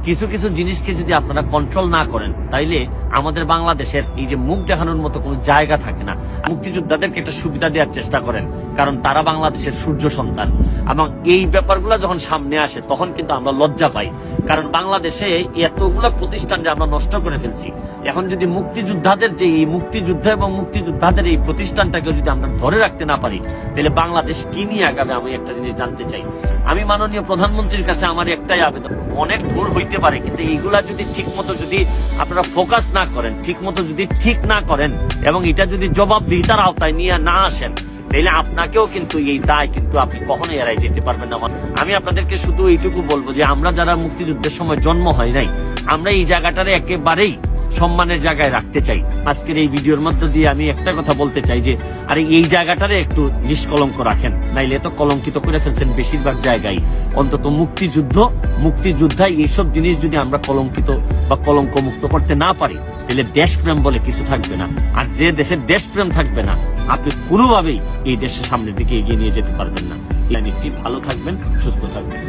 কিছু কিছু জিনিসকে যদি আপনারা কন্ট্রোল না করেন তাইলে আমাদের বাংলাদেশের এই যে মুখ দেখানোর মতো কোনো জায়গা থাকে না। মুক্তিযোদ্ধাদেরকে একটা সুবিধা দেওয়ার চেষ্টা করেন, কারণ তারা বাংলাদেশের সূর্য সন্তান, এবং এই ব্যাপারগুলো যখন সামনে আসে তখন কিন্তু আমরা লজ্জা পাই, কারণ বাংলাদেশে এতগুলো প্রতিষ্ঠান যে আমরা নষ্ট করে ফেলছি। এখন যদি মুক্তিযোদ্ধাদের যে এই মুক্তিযুদ্ধ এবং মুক্তিযোদ্ধাদের এই প্রতিষ্ঠানটাকে যদি আমরা ধরে রাখতে না পারি, তাহলে বাংলাদেশ কি নিয়ে আগাবে? আমি একটা জিনিস জানতে চাই। আমি মাননীয় প্রধানমন্ত্রীর কাছে আমার একটাই আবেদন, অনেক ভুল হইতে পারে, কিন্তু এইগুলা যদি ঠিক মতো যদি আপনারা ফোকাস না করেন, ঠিক মতো যদি ঠিক না করেন, এবং এটা যদি জবাবদিহিতার আওতায় নিয়ে না আসেন, তাহলে আপনাকেও কিন্তু এই দায় কিন্তু আপনি কখনোই এড়াই যেতে পারবেন না। আমি আপনাদেরকে শুধু এইটুকু বলবো যে আমরা যারা মুক্তিযুদ্ধের সময় জন্ম হয় নাই, আমরা এই জায়গাটারে একেবারেই সম্মানের জায়গায় রাখতে চাই। আজকের এই ভিডিওর মধ্যে দিয়ে আমি একটা কথা বলতে চাই যে আরে এই জায়গাটারে একটু নিষ্কলঙ্ক রাখেন, নাইলে তো কলঙ্কিত করে ফেলছেন বেশিরভাগ জায়গায়। অন্তত মুক্তিযোদ্ধায় এইসব জিনিস যদি আমরা কলঙ্কিত বা কলঙ্ক মুক্ত করতে না পারি, তাহলে দেশপ্রেম বলে কিছু থাকবে না। আর যে দেশের দেশপ্রেম থাকবে না, আপনি কোনোভাবেই এই দেশের সামনের দিকে এগিয়ে নিয়ে যেতে পারবেন না। ভালো থাকবেন, সুস্থ থাকবেন।